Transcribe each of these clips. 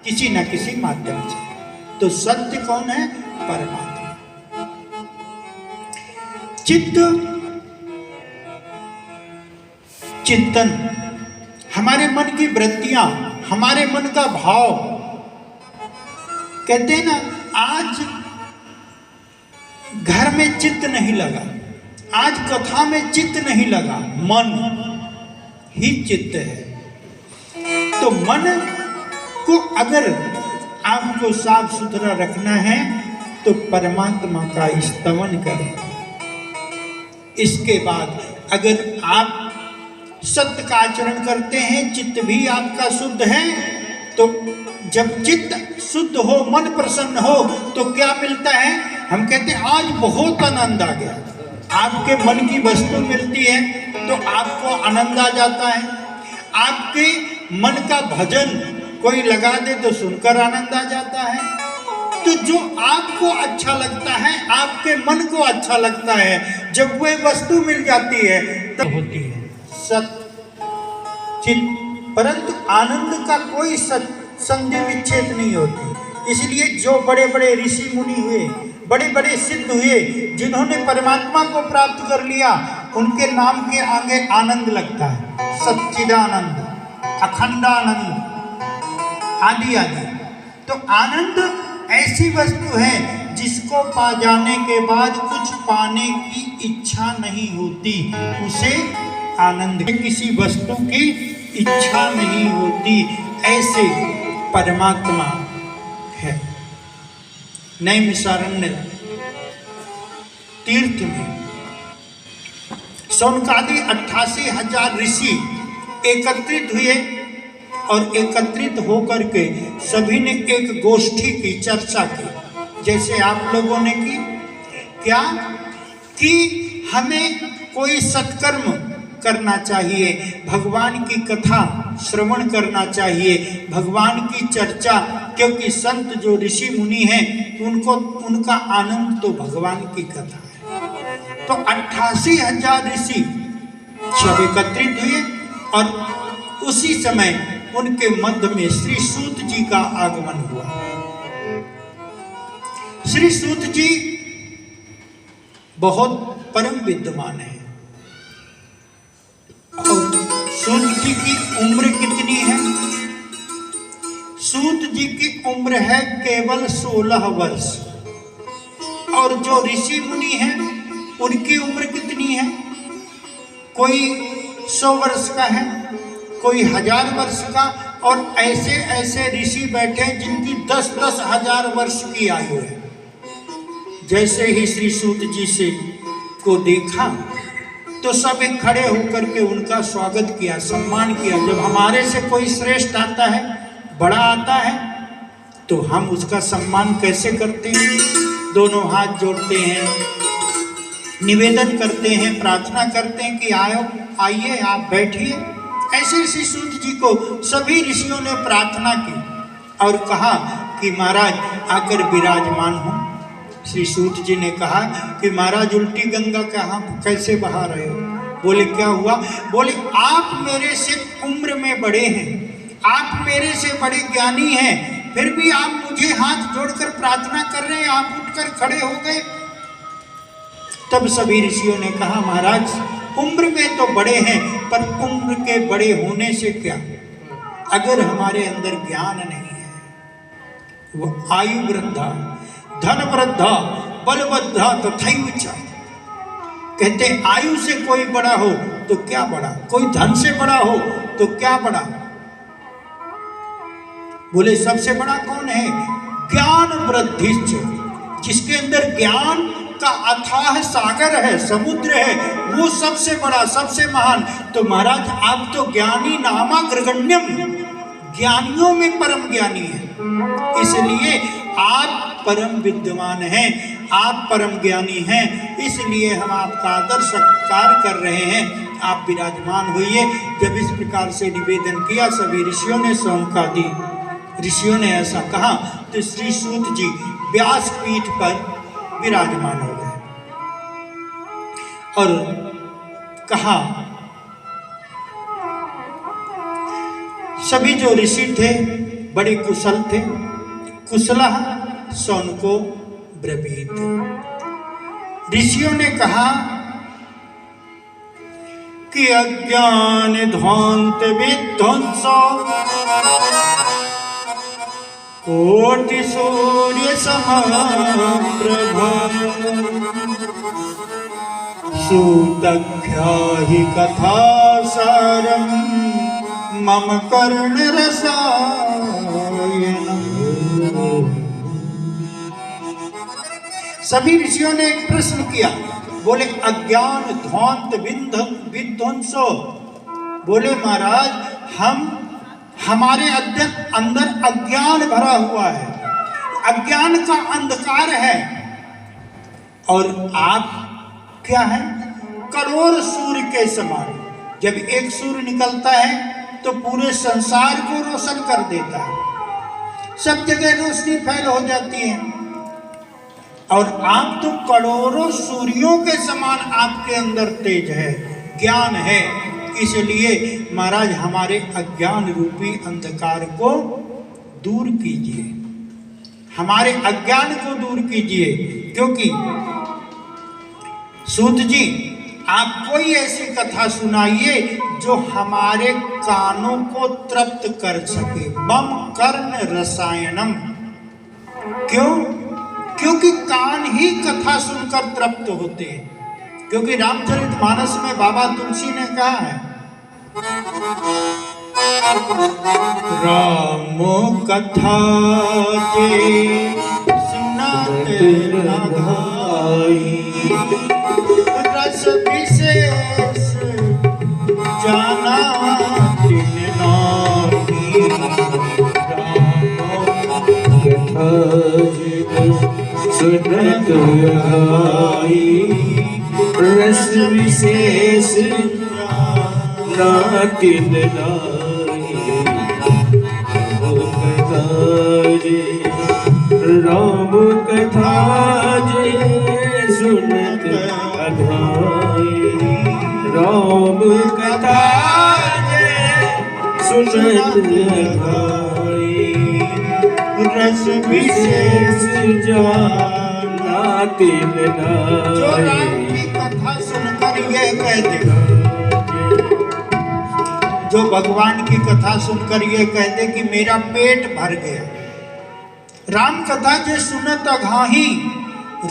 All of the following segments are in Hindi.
किसी न किसी माध्यम से। तो सत्य कौन है? परमात्मा। चित्त, चिंतन, हमारे मन की वृत्तियां, हमारे मन का भाव। कहते हैं ना, आज घर में चित्त नहीं लगा, आज कथा में चित्त नहीं लगा, मन ही चित्त है। तो मन को अगर आपको साफ सुथरा रखना है तो परमात्मा का स्तवन करें। इसके बाद अगर आप सत्य का आचरण करते हैं, चित्त भी आपका शुद्ध है, तो जब चित्त शुद्ध हो, मन प्रसन्न हो, तो क्या मिलता है? हम कहते हैं आज बहुत आनंद आ गया। आपके मन की वस्तु मिलती है तो आपको आनंद आ जाता है। आपके मन का भजन कोई लगा दे तो सुनकर आनंद आ जाता है। तो जो आपको अच्छा लगता है, आपके मन को अच्छा लगता है, जब वह वस्तु मिल जाती है तब होती है सत चित। परंतु आनंद का कोई संधि विच्छेद नहीं होती। इसलिए जो बड़े बड़े ऋषि मुनि हुए, बड़े बड़े सिद्ध हुए, जिन्होंने परमात्मा को प्राप्त कर लिया, उनके नाम के आगे आनंद लगता है। सच्चिदानंद, अखंडानंद आदि आदि। तो आनंद ऐसी वस्तु है जिसको पा जाने के बाद कुछ पाने की इच्छा नहीं होती, उसे आनंद। किसी वस्तु की इच्छा नहीं होती, ऐसे परमात्मा है। नैमिषारण्य तीर्थ में सौनकादि 88,000 ऋषि एकत्रित हुए और एकत्रित होकर के सभी ने एक गोष्ठी की, चर्चा की, जैसे आप लोगों ने की। क्या कि हमें कोई सत्कर्म करना चाहिए, भगवान की कथा श्रवण करना चाहिए, भगवान की चर्चा, क्योंकि संत जो ऋषि मुनि हैं उनको, उनका आनंद तो भगवान की कथा है। तो 88,000 ऋषि सब एकत्रित हुए और उसी समय उनके मध्य में श्री सूत जी का आगमन हुआ। श्री सूत जी बहुत परम विद्वान है। और सूत जी की उम्र कितनी है? सूत जी की उम्र है केवल 16 वर्ष। और जो ऋषि मुनि हैं उनकी उम्र कितनी है? कोई 100 वर्ष का है, कोई 1000 वर्ष का, और ऐसे ऐसे ऋषि बैठे जिनकी 10-10 हजार वर्ष की आयु है। जैसे ही श्री सूत जी से को देखा तो सब एक खड़े होकर के उनका स्वागत किया, सम्मान किया। जब हमारे से कोई श्रेष्ठ आता है, बड़ा आता है, तो हम उसका सम्मान कैसे करते हैं? दोनों हाथ जोड़ते हैं, निवेदन करते हैं, प्रार्थना करते हैं कि आइए आप बैठिए। ऐसे श्री सूत जी को सभी ऋषियों ने प्रार्थना की और कहा कि महाराज आकर विराजमान हो। श्री सूत जी ने कहा कि महाराज उल्टी गंगा कहाँ कैसे बहा रहे हो? बोले क्या हुआ? बोले आप मेरे से उम्र में बड़े हैं, आप मेरे से बड़े ज्ञानी हैं, फिर भी आप मुझे हाथ जोड़कर प्रार्थना कर रहे हैं, आप उठकर खड़े हो गए। तब सभी ऋषियों ने कहा महाराज उम्र में तो बड़े हैं, पर उम्र के बड़े होने से क्या, अगर हमारे अंदर ज्ञान नहीं है, वो आयु वृद्धा धन वृद्धा बल वृद्धा तथैव च। कहते आयु से कोई बड़ा हो तो क्या बड़ा, कोई धन से बड़ा हो तो क्या बड़ा। बोले सबसे बड़ा कौन है? ज्ञान वृद्धि, जिसके अंदर ज्ञान का अथाह सागर है, समुद्र है, वो सबसे बड़ा, सबसे महान। तो महाराज आप तो ज्ञानी नामाग्रगण्यम, ज्ञानियों में परम ज्ञानी है, इसलिए आप परम विद्वान हैं, आप परम ज्ञानी हैं, इसलिए हम आपका आदर सत्कार कर रहे हैं, आप विराजमान होइए। जब इस प्रकार से निवेदन किया सभी ऋषियों ने, सौनकादि ऋषियों ने ऐसा कहा, तो श्री सूत जी व्यासपीठ पर विराजमान हो गए और कहा, सभी जो ऋषि थे बड़े कुशल थे। कुशलः सौनको ब्रवीत। ऋषियों ने कहा कि अज्ञान ध्वांत विध्वंस कोटि सूर्य समप्रभ सूतख्याहि कथा सारम मम कर्ण रसायनम। सभी ऋषियों ने एक प्रश्न किया। बोले अज्ञान ध्वांत विध्वंसो। बोले महाराज हमारे अंदर अज्ञान भरा हुआ है, अज्ञान का अंधकार है, और आप क्या है? करोड़ सूर्य के समान। जब एक सूर्य निकलता है तो पूरे संसार को रोशन कर देता है, सब जगह रोशनी फैल हो जाती है, और आप तो करोड़ों सूर्यों के समान आपके अंदर तेज है, ज्ञान है। इसलिए महाराज हमारे अज्ञान रूपी अंधकार को दूर कीजिए, हमारे अज्ञान को दूर कीजिए। क्योंकि सूत जी आप कोई ऐसी कथा सुनाइए जो हमारे कानों को तृप्त कर सके। मम कर्ण रसायनम। क्यों? क्योंकि कान ही कथा सुनकर तृप्त होते हैं। क्योंकि रामचरितमानस में बाबा तुलसी ने कहा है, रामो कथा जे सुनत न भाई, रस विशेष जाना तिन नाही। सुनत आई रस विशेष नातिन नाई। राम कथा जे सुनत अघाई, राम कथा जे सुनत अघाई, रस विशेष जाना तिन नाई। जो राम की कथा सुनकर यह कह देगा, जो भगवान की कथा सुनकर यह कह दे कि मेरा पेट भर गया। राम कथा जे सुनत अघाही,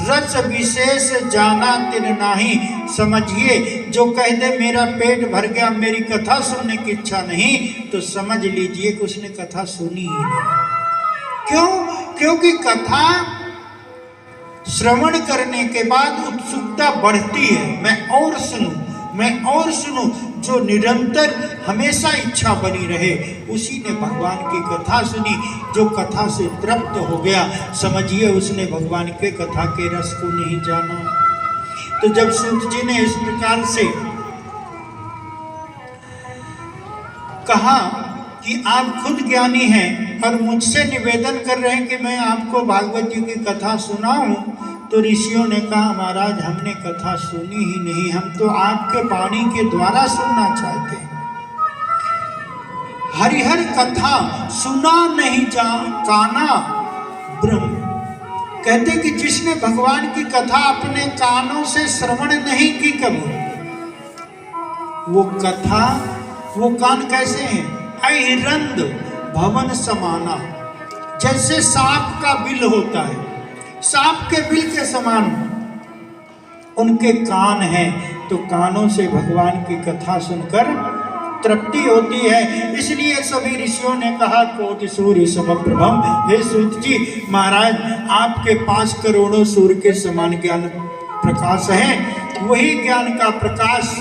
रस विशेष जाना तिन नाही। समझिए, जो कह दे मेरा पेट भर गया, मेरी कथा सुनने की इच्छा नहीं, तो समझ लीजिए कि उसने कथा सुनी ही नहीं। क्यों? क्योंकि कथा श्रवण करने के बाद उत्सुकता बढ़ती है, मैं और सुनूं, मैं और सुनूं। जो निरंतर हमेशा इच्छा बनी रहे, उसी ने भगवान की कथा सुनी। जो कथा से तृप्त हो गया, समझिए उसने भगवान के कथा के रस को नहीं जाना। तो जब सूत जी ने इस प्रकार से कहा कि आप खुद ज्ञानी हैं और मुझसे निवेदन कर रहे हैं कि मैं आपको भागवत जी की कथा सुनाऊं, तो ऋषियों ने कहा महाराज हमने कथा सुनी ही नहीं, हम तो आपके वाणी के द्वारा सुनना चाहते हैं। हरिहर कथा सुना नहीं जा काना ब्रह्म। कहते कि जिसने भगवान की कथा अपने कानों से श्रवण नहीं की कभी, वो कथा, वो कान कैसे हैं? अहिरंद भवन समाना। जैसे सांप का बिल होता है, सांप के बिल के समान उनके कान हैं। तो कानों से भगवान की कथा सुनकर तृप्ति होती है। इसलिए सभी ऋषियों ने कहा कोटि सूर्य समप्रभम। हे सूत जी, महाराज आपके पास करोड़ों सूर्य के समान ज्ञान प्रकाश है, वही ज्ञान का प्रकाश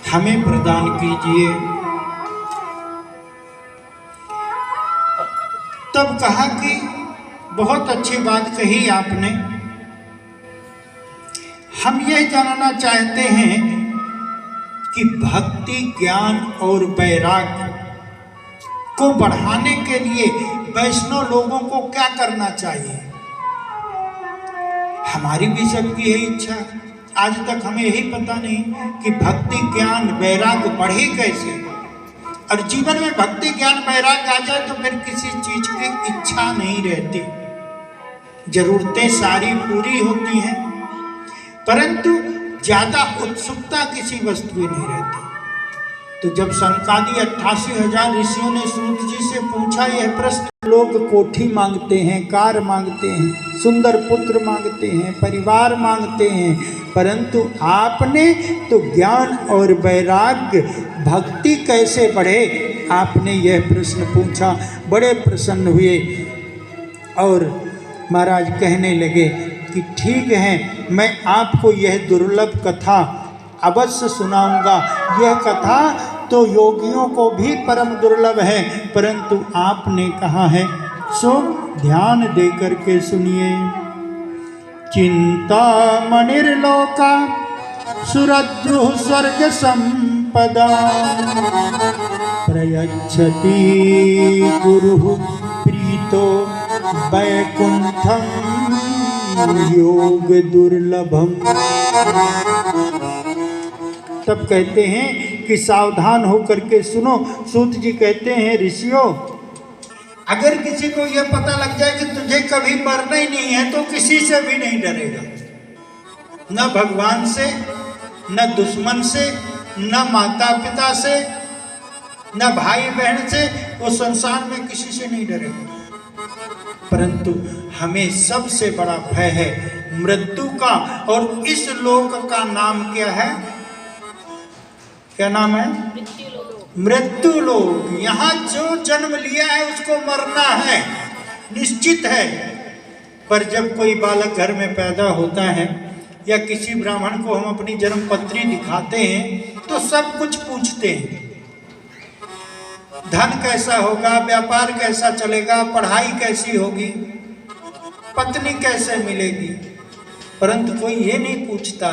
हमें प्रदान कीजिए। तब कहा कि बहुत अच्छी बात कही आपने, हम यह जानना चाहते हैं कि भक्ति, ज्ञान और वैराग्य को बढ़ाने के लिए वैष्णव लोगों को क्या करना चाहिए। हमारी भी सबकी यही इच्छा, आज तक हमें यही पता नहीं कि भक्ति, ज्ञान, वैराग्य बढ़े कैसे। और जीवन में भक्ति ज्ञान वैराग्य आ जाए तो फिर किसी चीज की इच्छा नहीं रहती, जरूरतें सारी पूरी होती हैं, परंतु ज्यादा उत्सुकता किसी वस्तु की नहीं रहती। तो जब सनकादि 88,000 ऋषियों ने सूत जी से पूछा यह प्रश्न, लोग कोठी मांगते हैं, कार मांगते हैं, सुंदर पुत्र मांगते हैं, परिवार मांगते हैं, परंतु आपने तो ज्ञान और वैराग्य भक्ति कैसे बढ़े, आपने यह प्रश्न पूछा। बड़े प्रसन्न हुए और महाराज कहने लगे कि ठीक है, मैं आपको यह दुर्लभ कथा अवश्य सुनाऊंगा। यह कथा तो योगियों को भी परम दुर्लभ है, परंतु आपने कहा है सो ध्यान दे करके सुनिए। चिंता मणिर्लोका सुरद्रुः स्वर्ग संपदा प्रयच्छति गुरुः प्रीतो वैकुंठम योग दुर्लभम। तब कहते हैं कि सावधान होकर के सुनो। सूत जी कहते हैं ऋषियों, अगर किसी को यह पता लग जाए कि तुझे कभी मरना ही नहीं है तो किसी से भी नहीं डरेगा, न भगवान से, न दुश्मन से, न माता पिता से, न भाई बहन से, वो संसार में किसी से नहीं डरेगा। परंतु हमें सबसे बड़ा भय है मृत्यु का, और इस लोक का नाम क्या है? क्या नाम है? मृत्यु लोक। यहाँ जो जन्म लिया है उसको मरना है, निश्चित है। पर जब कोई बालक घर में पैदा होता है या किसी ब्राह्मण को हम अपनी जन्म पत्री दिखाते हैं तो सब कुछ पूछते हैं, धन कैसा होगा, व्यापार कैसा चलेगा, पढ़ाई कैसी होगी, पत्नी कैसे मिलेगी, परंतु कोई ये नहीं पूछता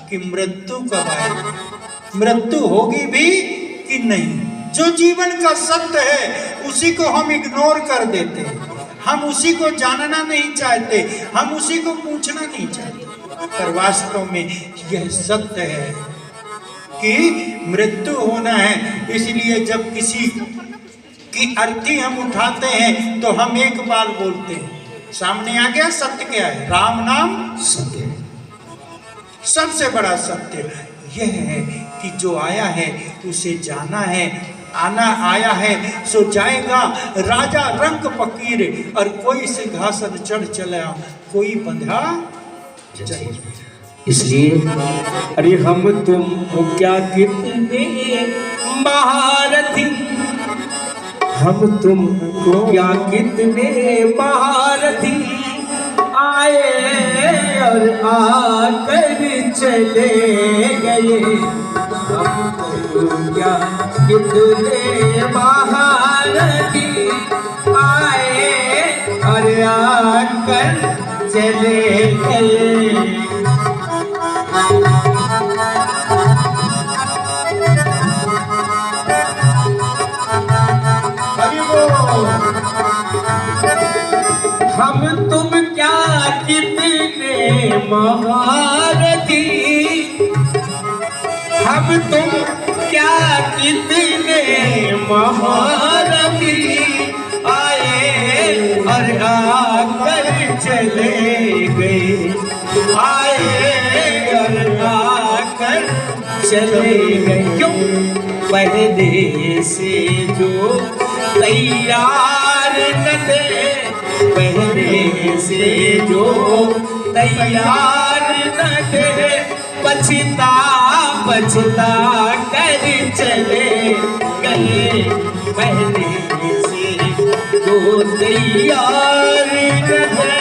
कि मृत्यु कब आएगी, मृत्यु होगी भी कि नहीं। जो जीवन का सत्य है उसी को हम इग्नोर कर देते हैं, हम उसी को जानना नहीं चाहते, हम उसी को पूछना नहीं चाहते। पर वास्तव में यह सत्य है कि मृत्यु होना है। इसलिए जब किसी की अर्थी हम उठाते हैं तो हम एक बार बोलते हैं, सामने आ गया सत्य क्या है? राम नाम सत्य। सबसे बड़ा सत्य यह है कि जो आया है उसे जाना है, आना आया है सो जाएगा। राजा रंग फकीर और कोई सिंहासन चढ़ चला, कोई बंधा चले। इसलिए अरे हम तुम हो क्या कितने महारथी, हम तुम को क्या कितने महारथी, आए और आकर चले गए। हम तुम क्या कितने महारथी, आए और आकर चले गए। हम तुम क्या कितने महारथी, हम तुम क्या कितने महारथी, आए और आकर चले गए, आए और आकर चले गए। क्यों? पहले से जो तैयार न थे, पहले से जो तैयार न थे, पछता पछता कर चले गए। पहले से जो तैयार न थे,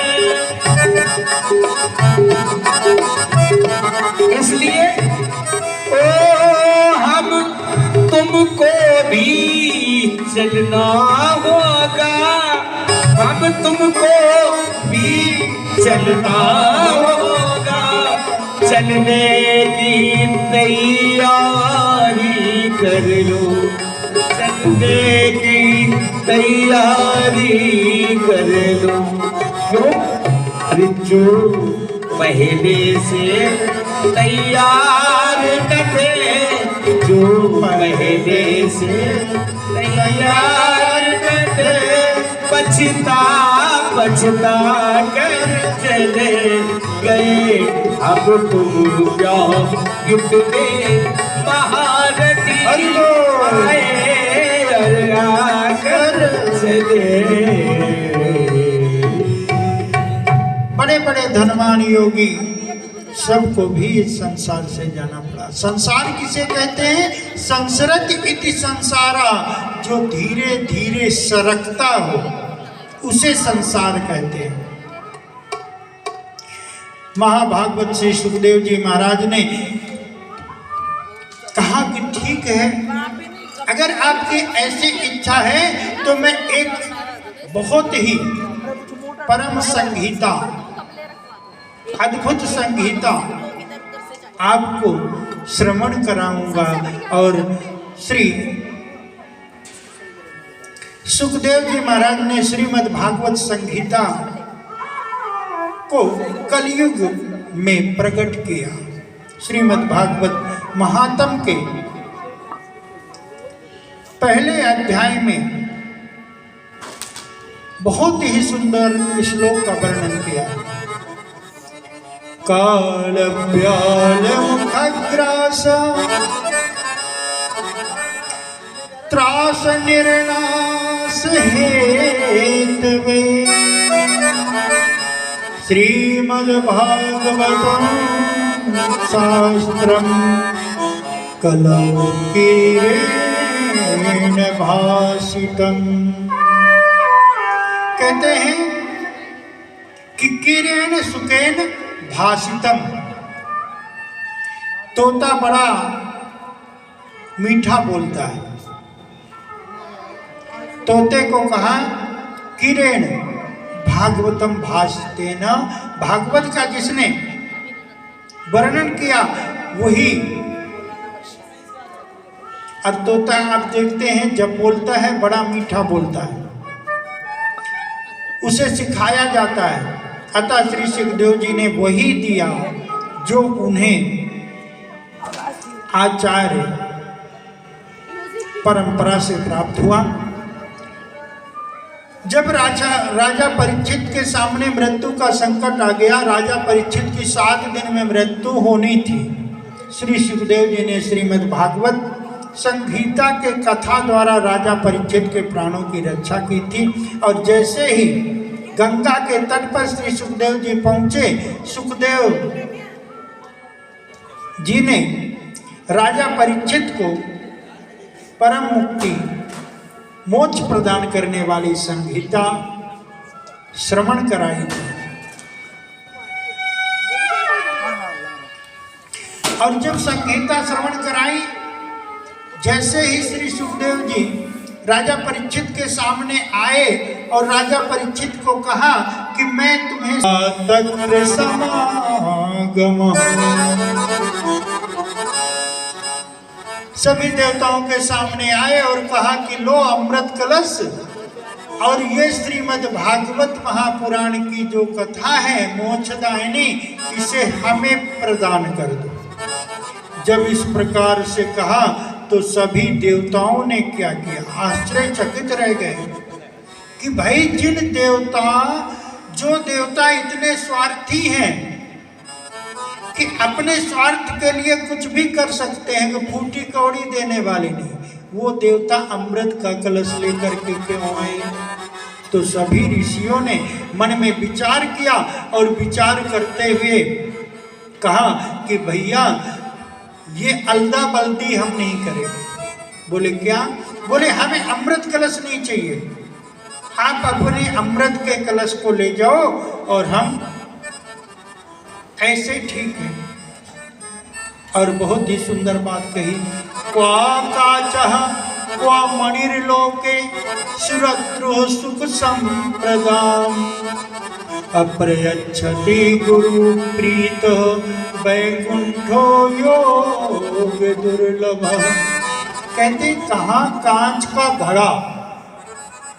इसलिए ओ हम तुमको भी चलना होगा, हम तुमको भी चलना होगा। चलने की तैयारी कर लो, चलने की तैयारी कर लो। क्यों? अरे जो पहले से तैयार न थे, जो पहले से तैयार न थे, पछता पछता कर चले गए। अब तुम जाओ गिफ्ट में महारथी आए कर चले। बड़े बड़े धनवान योगी सबको भी इस संसार से जाना पड़ा। संसार किसे कहते हैं? संसरत इति संसारा, जो धीरे धीरे सरकता हो उसे संसार कहते हैं। महाभागवत श्री सुखदेव जी महाराज ने कहा कि ठीक है, अगर आपकी ऐसी इच्छा है तो मैं एक बहुत ही परम संगीता, अद्भुत संगीता आपको श्रवण कराऊंगा। और श्री सुखदेव जी महाराज ने श्रीमद् भागवत संगीता को कलयुग में प्रकट किया। श्रीमद् भागवत महात्म के पहले अध्याय में बहुत ही सुंदर श्लोक का वर्णन किया। काल व्याल मुखग्रास त्रास निर्नाश हेतवे, श्रीमद्भागवतं शास्त्रं कलौ किरेण भासितम्। कहते हैं कि किरेण सुकेन भासितम, तोता बड़ा मीठा बोलता है। तोते को कहा किरेण भागवतम भाषतेन, भागवत का जिसने वर्णन किया वही। अब तोता आप देखते हैं जब बोलता है बड़ा मीठा बोलता है, उसे सिखाया जाता है। अतः श्री सुखदेव जी ने वही दिया जो उन्हें आचार्य परंपरा से प्राप्त हुआ। जब राजा परीक्षित के सामने मृत्यु का संकट आ गया, राजा परीक्षित की 7 दिन में मृत्यु होनी थी, श्री सुखदेव जी ने श्रीमद् भागवत संगीता के कथा द्वारा राजा परीक्षित के प्राणों की रक्षा की थी। और जैसे ही गंगा के तट पर श्री सुखदेव जी पहुंचे, सुखदेव जी ने राजा परीक्षित को परम मुक्ति मोक्ष प्रदान करने वाली संगीता श्रवण कराई थी। और जब संगीता श्रवण कराई, जैसे ही श्री सुखदेव जी राजा परीक्षित के सामने आए और राजा परीक्षित को कहा कि मैं तुम्हें तत्र समागम, सभी देवताओं के सामने आए और कहा कि लो अमृत कलश, और ये श्रीमद् भागवत महापुराण की जो कथा है मोक्षदायिनी, इसे हमें प्रदान कर दो। जब इस प्रकार से कहा तो सभी देवताओं ने क्या किया? आश्चर्यचकित रह गए कि भाई जो देवता इतने स्वार्थी हैं कि अपने स्वार्थ के लिए कुछ भी कर सकते हैं, कि फूटी कौड़ी देने वाले नहीं, वो देवता अमृत का कलश लेकर के क्यों आए? तो सभी ऋषियों ने मन में विचार किया और विचार करते हुए कहा कि भैया ये अल्दा बल्दी हम नहीं करेंगे। बोले क्या? बोले हमें अमृत कलश नहीं चाहिए, आप अपने अमृत के कलश को ले जाओ और हम ऐसे ठीक है। और बहुत ही सुंदर बात कही, क्वा काचः क्वा मणिर्लोके सुरद्रुः सुख संप्रदाम, अप्रयच्छति गुरु प्रीत वैकुंठो योग दुर्लभ। कहते कहाँ कांच का घड़ा